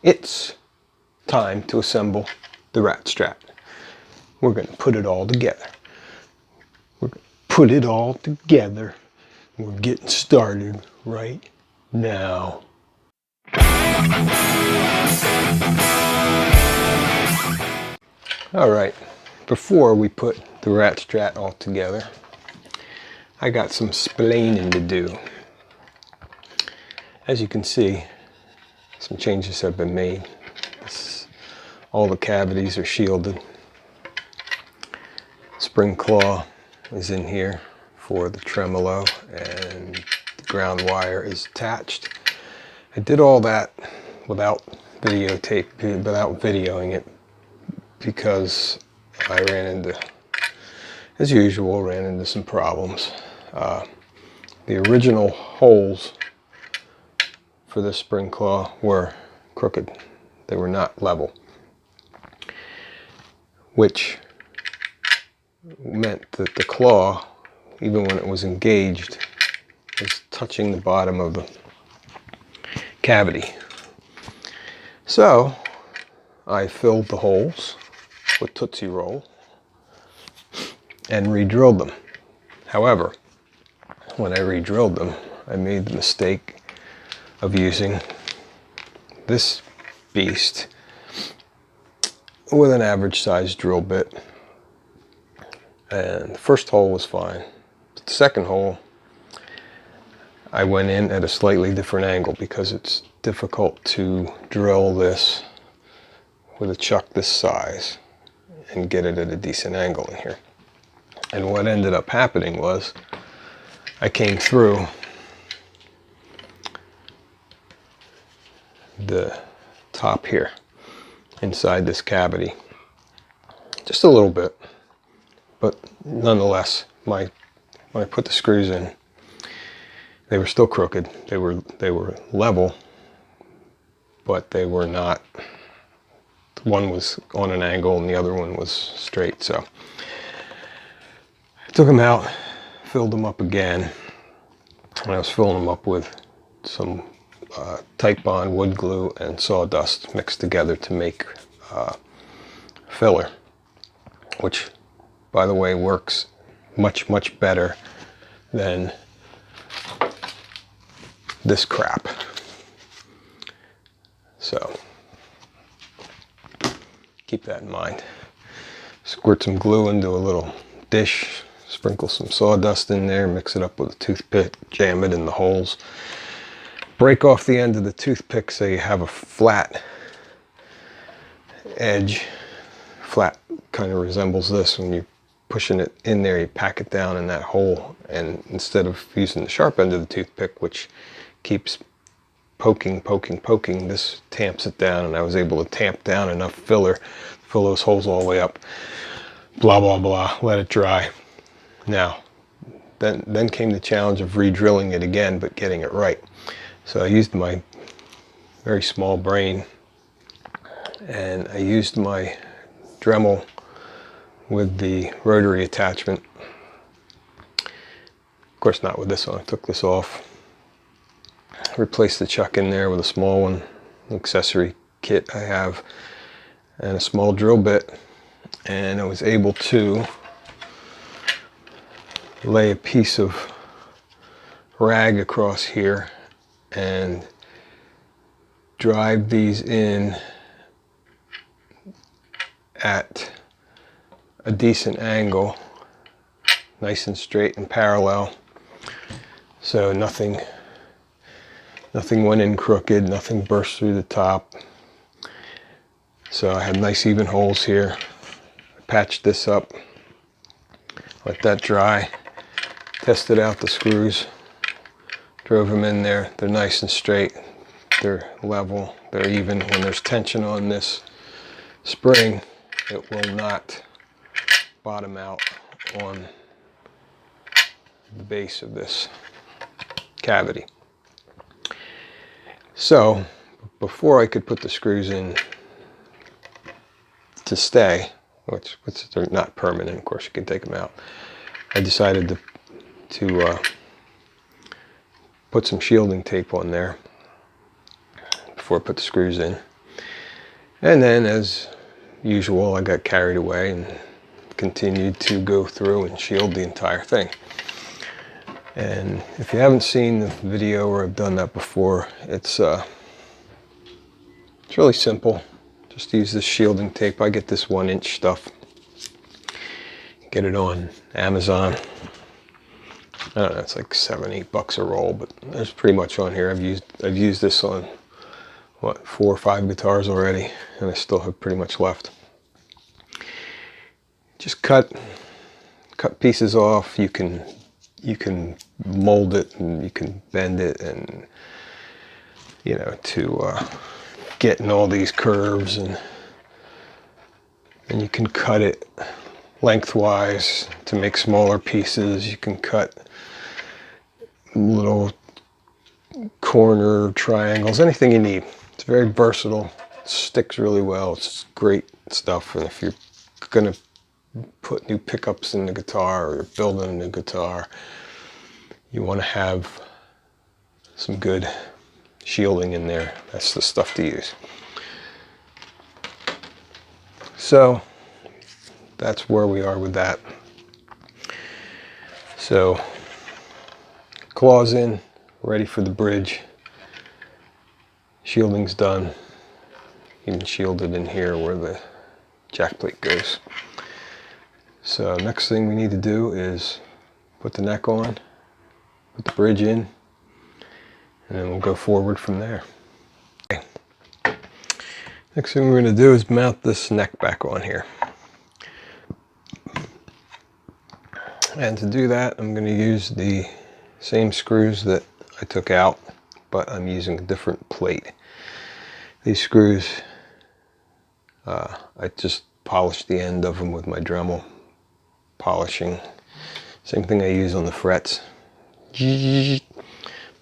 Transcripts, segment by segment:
It's time to assemble the rat strat. We're going to put it all together. We're going to put it all together. We're getting started right now. Alright, before we put the rat strat all together, I got some splaining to do. As you can see, some changes have been made. All the cavities are shielded. Spring claw is in here for the tremolo, and the ground wire is attached. I did all that without videoing it, because I ran into, as usual, some problems. The original holes for this spring claw were crooked. They were not level, which meant that the claw, even when it was engaged, was touching the bottom of the cavity. So I filled the holes with Tootsie Roll and re-drilled them. However, when I re-drilled them, I made the mistake of using this beast with an average sized drill bit. And the first hole was fine. But the second hole, I went in at a slightly different angle because it's difficult to drill this with a chuck this size and get it at a decent angle in here. And what ended up happening was I came through the top here inside this cavity just a little bit, but nonetheless, when I put the screws in, they were still crooked. They were level, but they were not. One was on an angle and the other one was straight. So I took them out, filled them up again, and I was filling them up with some Type Bond wood glue and sawdust mixed together to make filler, which, by the way, works much better than this crap. So keep that in mind. Squirt some glue into a little dish, sprinkle some sawdust in there, mix it up with a toothpick, jam it in the holes. Break off the end of the toothpick so you have a flat edge. Flat kind of resembles this. When you're pushing it in there, you pack it down in that hole, and instead of using the sharp end of the toothpick, which keeps poking, this tamps it down, and I was able to tamp down enough filler to fill those holes all the way up. Blah, blah, blah. Let it dry. Now, then came the challenge of re-drilling it again, but getting it right. So I used my very small brain, and I used my Dremel with the rotary attachment. Of course, not with this one. I took this off, replaced the chuck in there with a small one, an accessory kit I have, and a small drill bit, and I was able to lay a piece of rag across here and drive these in at a decent angle, nice and straight and parallel, so nothing went in crooked, nothing burst through the top. So I had nice even holes here. I patched this up, let that dry, tested out the screws, drove them in there. They're nice and straight, they're level, they're even. When there's tension on this spring, it will not bottom out on the base of this cavity. So before I could put the screws in to stay, which they're not permanent, of course you can take them out, I decided to put some shielding tape on there before I put the screws in. And then, as usual, I got carried away and continued to go through and shield the entire thing. And if you haven't seen the video where I've done that before, it's really simple. Just use this shielding tape. I get this 1-inch stuff. Get it on Amazon. I don't know, it's like $7-8 a roll, but there's pretty much on here. I've used this on what, 4 or 5 guitars already, and I still have pretty much left. Just cut pieces off. You can mold it and you can bend it, and you know, to get in all these curves, and you can cut it lengthwise to make smaller pieces. You can cut little corner triangles, anything you need. It's very versatile. It sticks really well. It's great stuff. And if you're gonna put new pickups in the guitar, or you're building a new guitar, you want to have some good shielding in there. That's the stuff to use. So that's where we are with that. So claws in, ready for the bridge. Shielding's done. Even shielded in here where the jack plate goes. So next thing we need to do is put the neck on, put the bridge in, and then we'll go forward from there. Okay. Next thing we're going to do is mount this neck back on here. And to do that, I'm going to use the same screws that I took out, but I'm using a different plate. These screws, I just polished the end of them with my Dremel polishing. Same thing I use on the frets.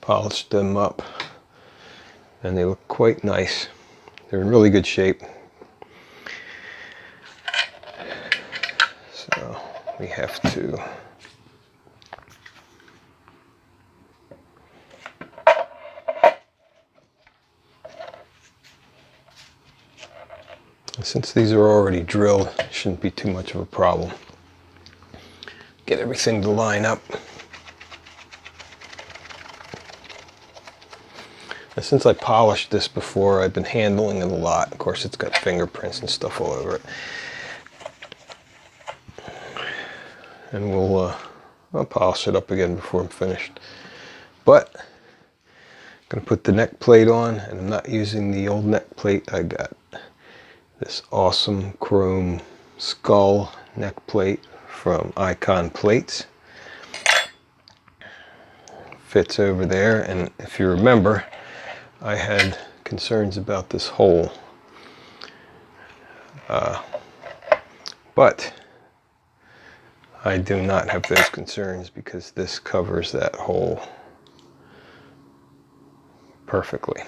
Polished them up, and they look quite nice. They're in really good shape. So we have to since these are already drilled, it shouldn't be too much of a problem. Get everything to line up. And since I polished this before, I've been handling it a lot. Of course, it's got fingerprints and stuff all over it. And I'll polish it up again before I'm finished. But I'm gonna put the neck plate on, and I'm not using the old neck plate. I got this awesome chrome skull neck plate from Icon Plates. Fits over there, and if you remember, I had concerns about this hole. But I do not have those concerns because this covers that hole perfectly.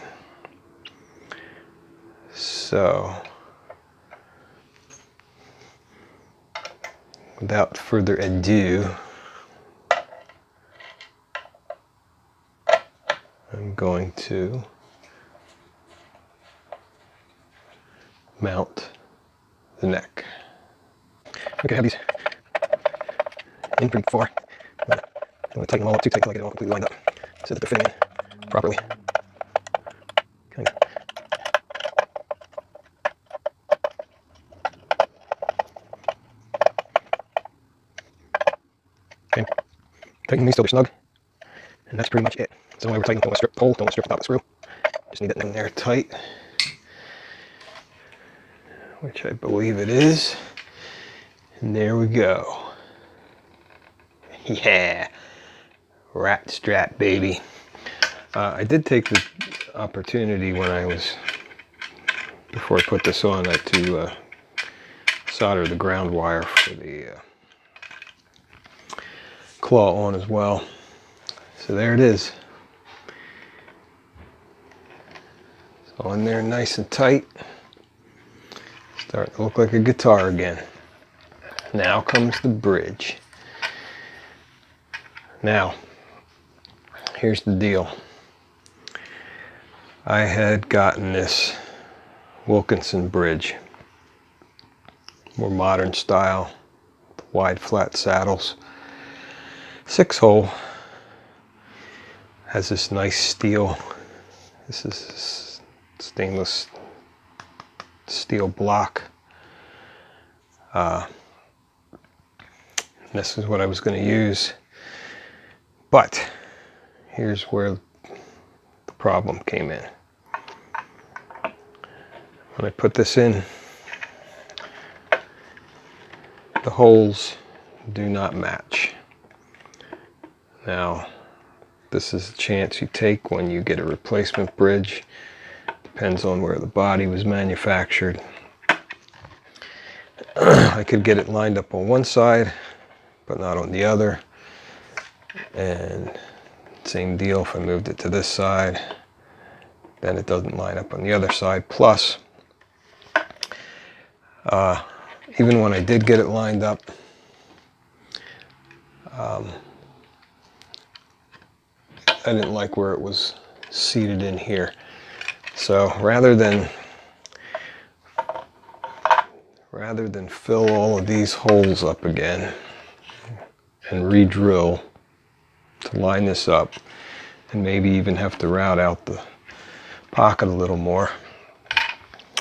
So without further ado, I'm going to mount the neck. Okay, I have these in pretty far. I don't want to tighten them all up too tight until I get it all completely lined up so that they're fitting in properly. Kind of. Okay, tighten these till they're snug, and that's pretty much it. That's the only way we're tightening. Don't want to strip the hole, don't want to strip the top of the screw. Just need it in there tight, which I believe it is. And there we go. Yeah, rat Strat, baby. I did take the opportunity before I put this on, to solder the ground wire for the claw on as well. So there it is. It's all in there nice and tight. Starting to look like a guitar again. Now comes the bridge. Now, here's the deal. I had gotten this Wilkinson bridge. More modern style, wide flat saddles. 6-hole. Has this nice steel. This is stainless steel block. This is what I was going to use. But here's where the problem came in. When I put this in, the holes do not match. Now, this is a chance you take when you get a replacement bridge. Depends on where the body was manufactured. I could get it lined up on one side, but not on the other. And same deal if I moved it to this side, then it doesn't line up on the other side. Plus, even when I did get it lined up, I didn't like where it was seated in here. So rather than fill all of these holes up again and re-drill to line this up, and maybe even have to route out the pocket a little more,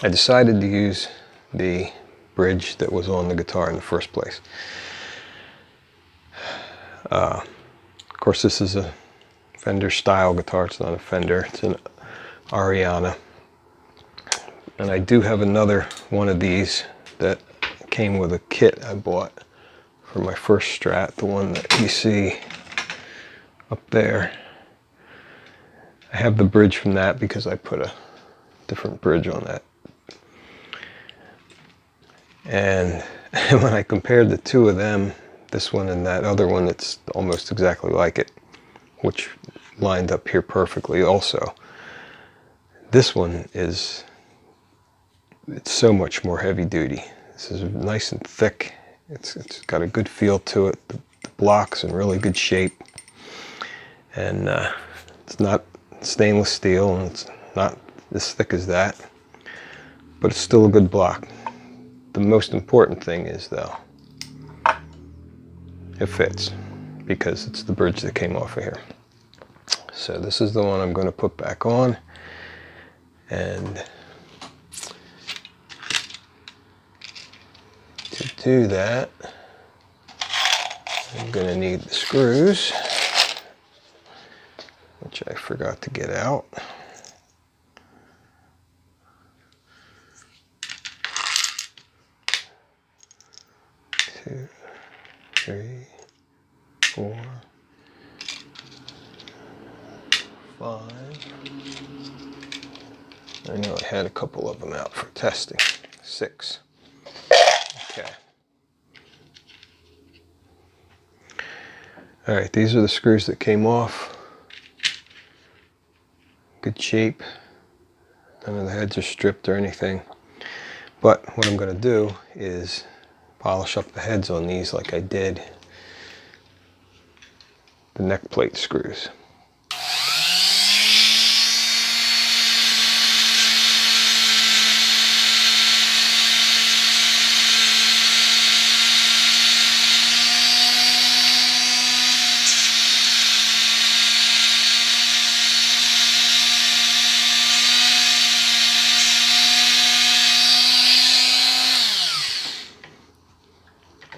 I decided to use the bridge that was on the guitar in the first place. Of course, this is a Fender style guitar. It's not a Fender, it's an Ariana. And I do have another one of these that came with a kit I bought for my first Strat, the one that you see up there. I have the bridge from that because I put a different bridge on that. And when I compared the two of them, this one and that other one that's almost exactly like it, which lined up here perfectly also, this one it's so much more heavy duty. This is nice and thick. It's got a good feel to it. The block's in really good shape. And it's not stainless steel, and it's not as thick as that, but it's still a good block. The most important thing is, though, it fits, because it's the bridge that came off of here. So this is the one I'm going to put back on, and to do that, I'm going to need the screws, which I forgot to get out. 2, 3, 4, 5. I know I had a couple of them out for testing. 6. Okay. All right, these are the screws that came off. Good shape. None of the heads are stripped or anything. But what I'm going to do is polish up the heads on these like I did the neck plate screws.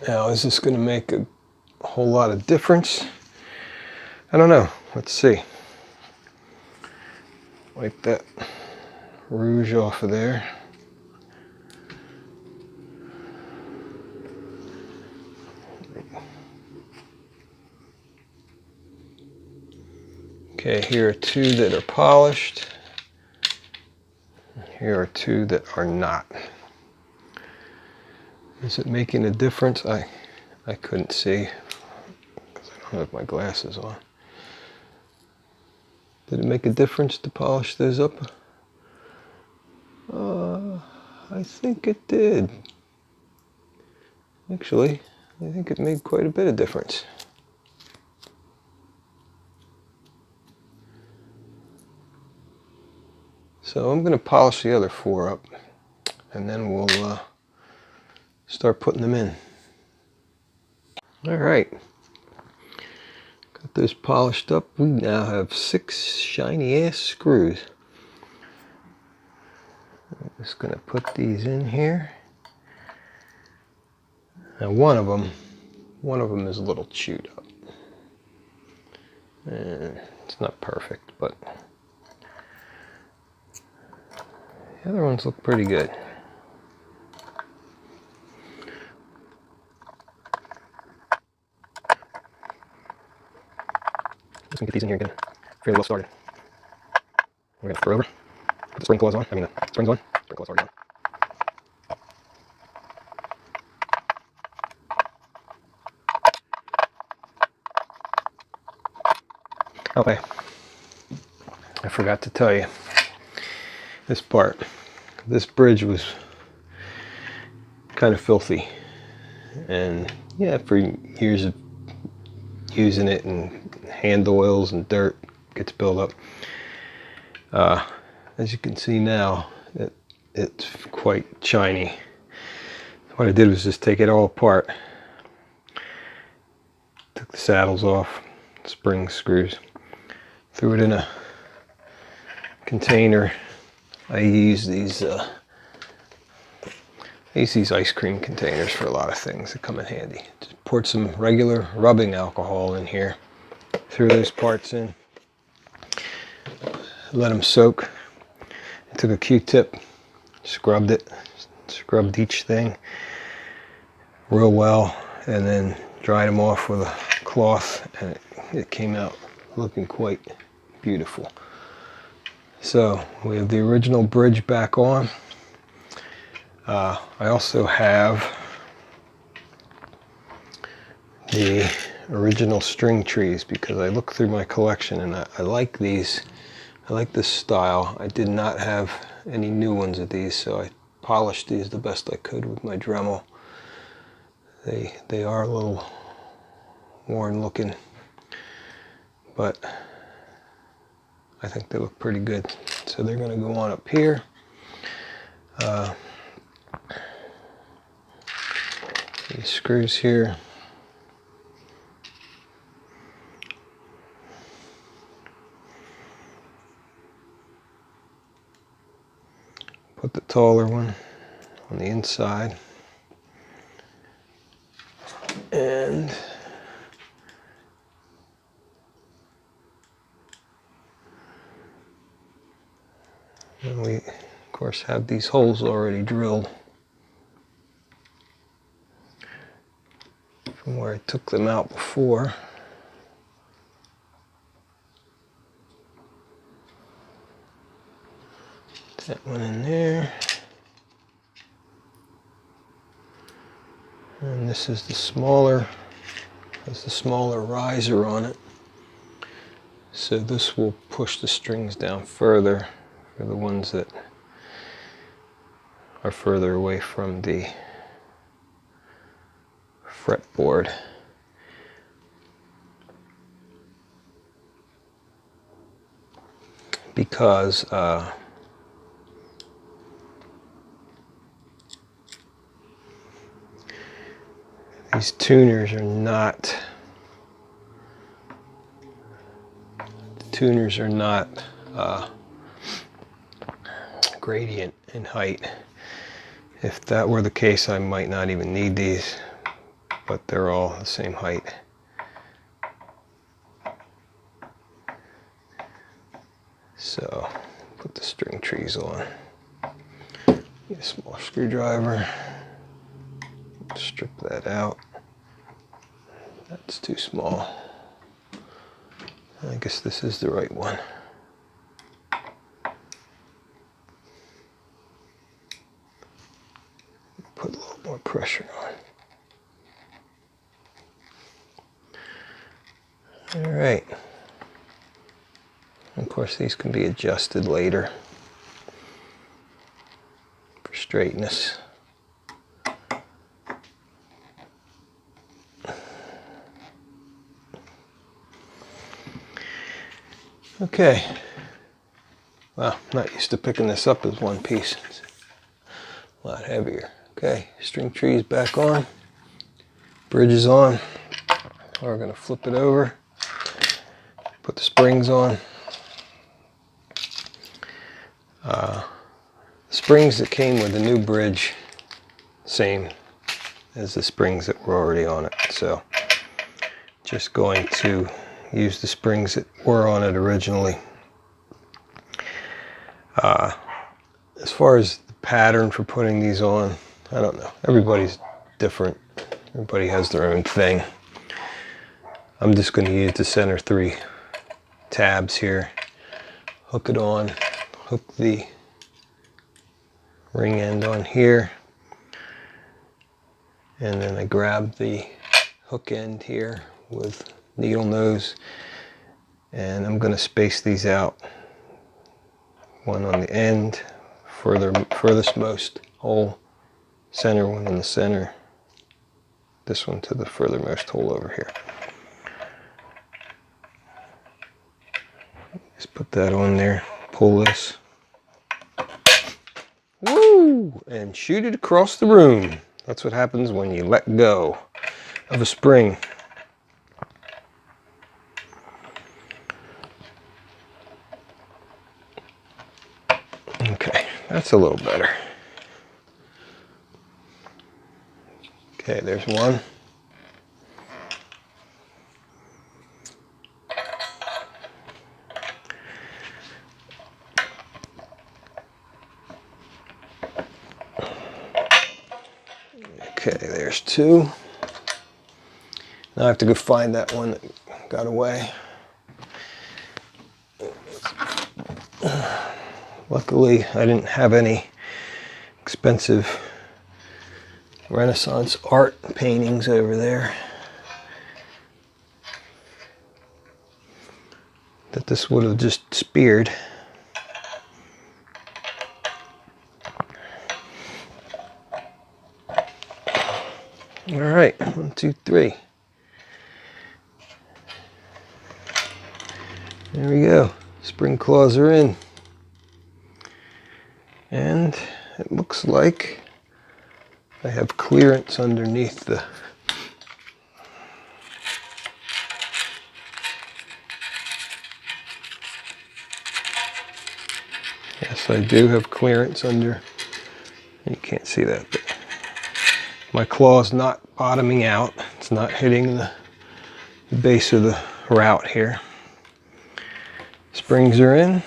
Now, is this going to make a whole lot of difference? I don't know. Let's see. Wipe that rouge off of there. Okay, here are 2 that are polished. Here are 2 that are not. Is it making a difference? I couldn't see because I don't have my glasses on. Did it make a difference to polish those up? I think it did. Actually, I think it made quite a bit of difference. So I'm going to polish the other 4 up and then we'll start putting them in. All right, got those polished up. We now have 6 shiny ass screws. I'm just gonna put these in here. Now one of them is a little chewed up. And it's not perfect, but the other ones look pretty good. Just gonna get these in here again. Feel a little started. We're gonna throw over. Put the spring claws on. I mean the springs on. Spring claws already on. Okay, I forgot to tell you this part. This bridge was kind of filthy, and yeah, for years of using it, and hand oils and dirt gets built up. As you can see now, it's quite shiny. What I did was just take it all apart. Took the saddles off, spring screws, threw it in a container. I use these ice cream containers for a lot of things that come in handy. Just poured some regular rubbing alcohol in here, threw those parts in, let them soak. I took a Q-tip, scrubbed each thing real well, and then dried them off with a cloth, and it came out looking quite beautiful. So we have the original bridge back on. I also have the original string trees, because I looked through my collection and I like these. I like this style. I did not have any new ones of these, so I polished these the best I could with my Dremel. They are a little worn looking, but I think they look pretty good. So they're going to go on up here. These screws here. Put the taller one on the inside. And we, of course, have these holes already drilled from where I took them out before. That one in there. And this is the smaller, has the smaller riser on it. So this will push the strings down further for the ones that are further away from the fretboard. Because these tuners are not, gradient in height. If that were the case, I might not even need these, but they're all the same height. So put the string trees on. Get a small screwdriver. Strip that out. That's too small. I guess this is the right one. Put a little more pressure on. All right. Of course, these can be adjusted later for straightness. Okay. Well, I'm not used to picking this up as one piece. a lot heavier. Okay, string tree's back on, bridge is on. We're going to flip it over, put the springs on. The springs that came with the new bridge, same as the springs that were already on it. So just going to use the springs that were on it originally. As far as the pattern for putting these on, I don't know. Everybody's different. Everybody has their own thing. I'm just going to use the center 3 tabs here. Hook it on. Hook the ring end on here. And then I grab the hook end here with needle nose. And I'm going to space these out. One on the end, furthest most hole, center one in the center, this one to the furthermost hole over here. Just put that on there, pull this, woo, and shoot it across the room. That's what happens when you let go of a spring. Okay, that's a little better. Okay, there's one. Okay, there's 2. Now I have to go find that one that got away. Luckily, I didn't have any expensive Renaissance art paintings over there that this would have just speared. All right, 1, 2, 3. There we go. Spring claws are in. And it looks like I have clearance underneath the yes, I do have clearance under. You can't see that, but my claw's not bottoming out. It's not hitting the base of the route here. Springs are in.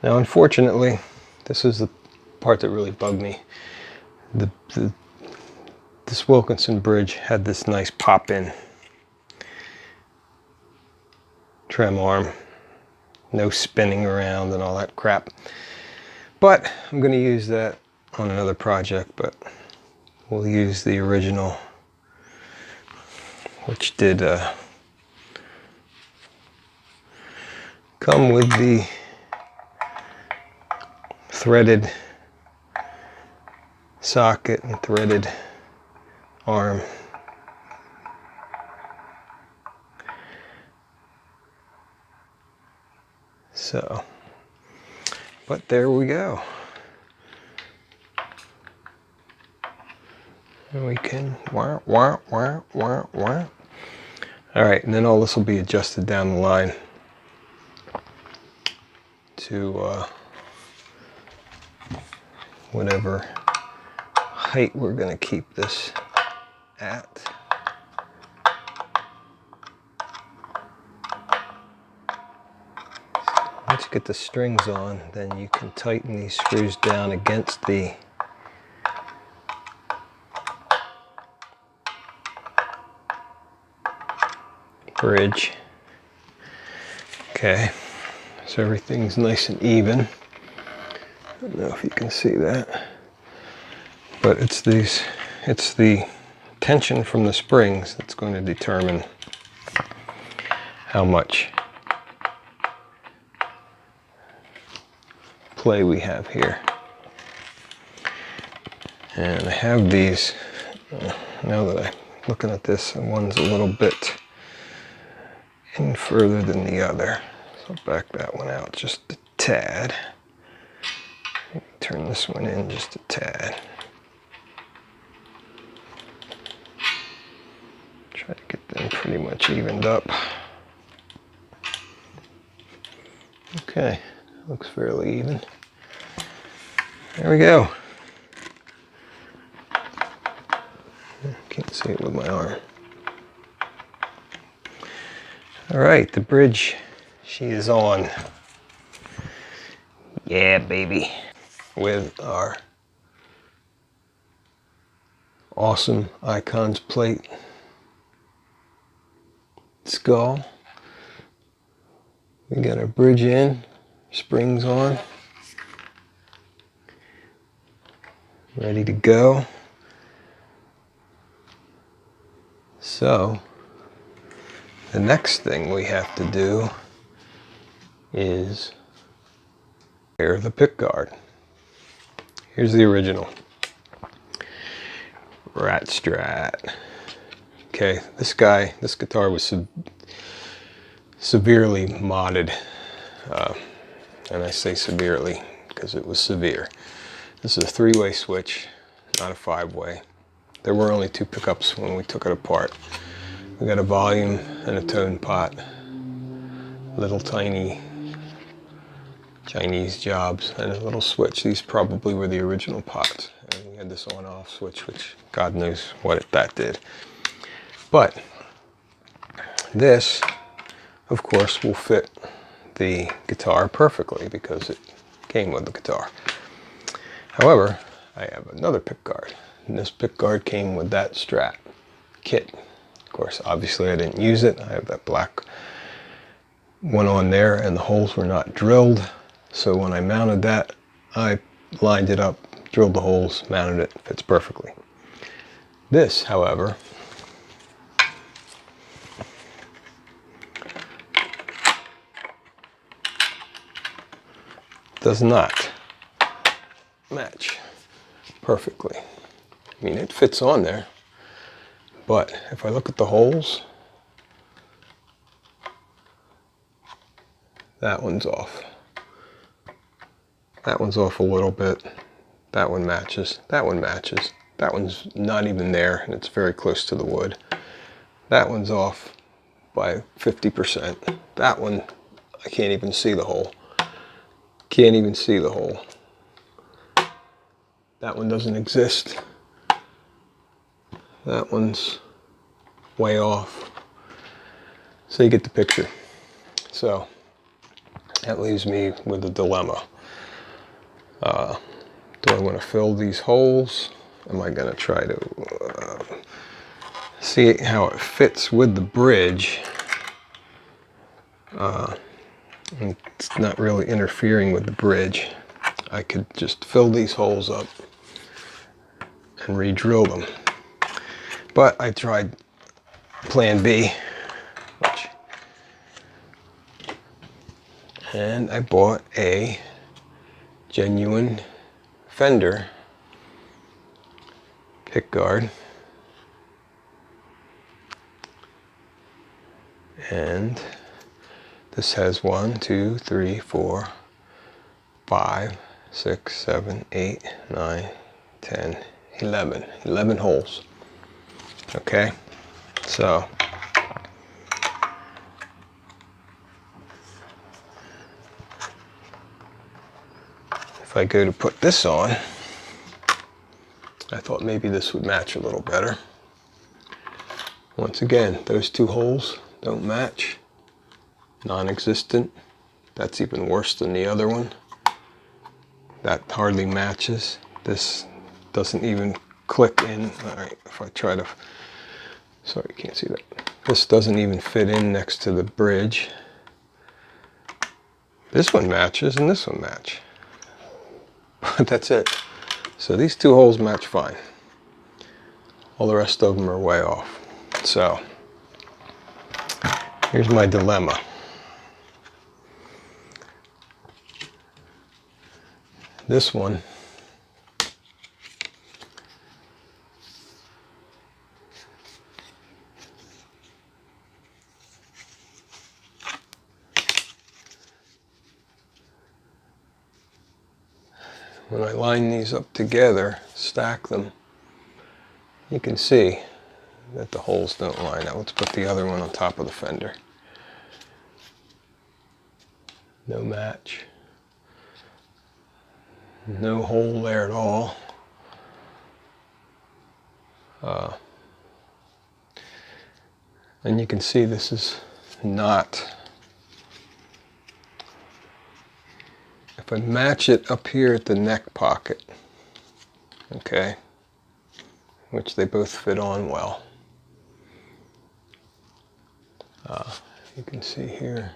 Now, unfortunately, this is the part that really bugged me. This Wilkinson bridge had this nice pop-in trem arm. No spinning around and all that crap. But I'm going to use that on another project, but we'll use the original, which did come with the threaded socket and threaded arm. So, but there we go. And we can wah, wah, wah, wah, wah. All right, and then all this will be adjusted down the line to whatever height we're going to keep this at. Once you get the strings on, then you can tighten these screws down against the bridge. Okay, so everything's nice and even. I don't know if you can see that, but it's the tension from the springs that's going to determine how much play we have here. And I have these, now that I'm looking at this, one's a little bit in further than the other. I'll back that one out just a tad. Turn this one in just a tad. Try to get them pretty much evened up. Okay, looks fairly even. There we go. Can't see it with my arm. All right, the bridge, she is on. Yeah, baby. With our awesome Icons plate skull. We got our bridge in, springs on, ready to go. So the next thing we have to do is repair the pick guard. Here's the original Strat. Okay, this guitar was severely modded, and I say severely because it was severe. This is a 3-way switch, not a 5-way. There were only 2 pickups when we took it apart. We got a volume and a tone pot, little tiny Chinese jobs, and a little switch. These probably were the original pots. And we had this on-off switch, which God knows what that did. But this, of course, will fit the guitar perfectly because it came with the guitar. However, I have another pick guard, and this pick guard came with that Strat kit. Of course, obviously I didn't use it. I have that black one on there, and the holes were not drilled. So when I mounted that, I lined it up, drilled the holes, mounted it, fits perfectly. This, however, does not match perfectly. I mean, it fits on there, but if I look at the holes, that one's off. That one's off a little bit. That one matches. That one matches. That one's not even there, and it's very close to the wood. That one's off by 50%. That one, I can't even see the hole. Can't even see the hole. That one doesn't exist. That one's way off. So you get the picture. So that leaves me with a dilemma. Do I want to fill these holes? Am I going to try to see how it fits with the bridge? It's not really interfering with the bridge. I could just fill these holes up and re-drill them. But I tried plan B, and I bought a genuine Fender pick guard, and this has 1, 2, 3, 4, 5, 6, 7, 8, 9, 10, 11 holes. Okay, so if I go to put this on, I thought maybe this would match a little better. Once again, those 2 holes don't match. Non-existent. That's even worse than the other one. That hardly matches. This doesn't even click in. All right, if I try to, sorry, you can't see that. This doesn't even fit in next to the bridge. This one matches and this one match. But that's it. So these 2 holes match fine. All the rest of them are way off. So here's my dilemma. This one when I line these up together, stack them, you can see that the holes don't line up. Let's put the other one on top of the fender. No match. No hole there at all. And you can see this is not, if I match it up here at the neck pocket, okay, which they both fit on well. You can see here,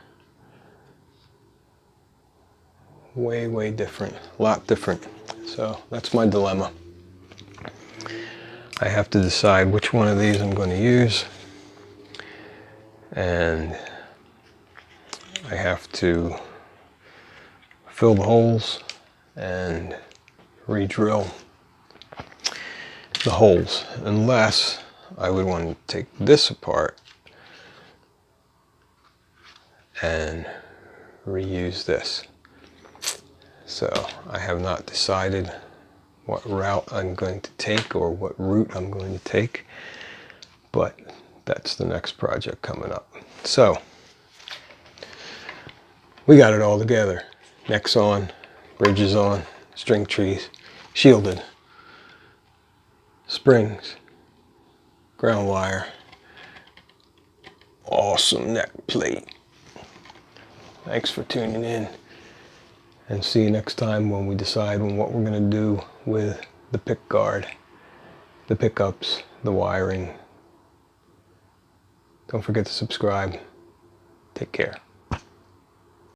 way different, a lot different. So that's my dilemma. I have to decide which one of these I'm going to use, and I have to fill the holes and re-drill the holes, unless I would want to take this apart and reuse this. So I have not decided what route I'm going to take or what route I'm going to take, but that's the next project coming up. So we got it all together. Necks on, bridges on, string trees, shielded, springs, ground wire, awesome neck plate. Thanks for tuning in, and see you next time when we decide on what we're going to do with the pick guard, the pickups, the wiring. Don't forget to subscribe. Take care.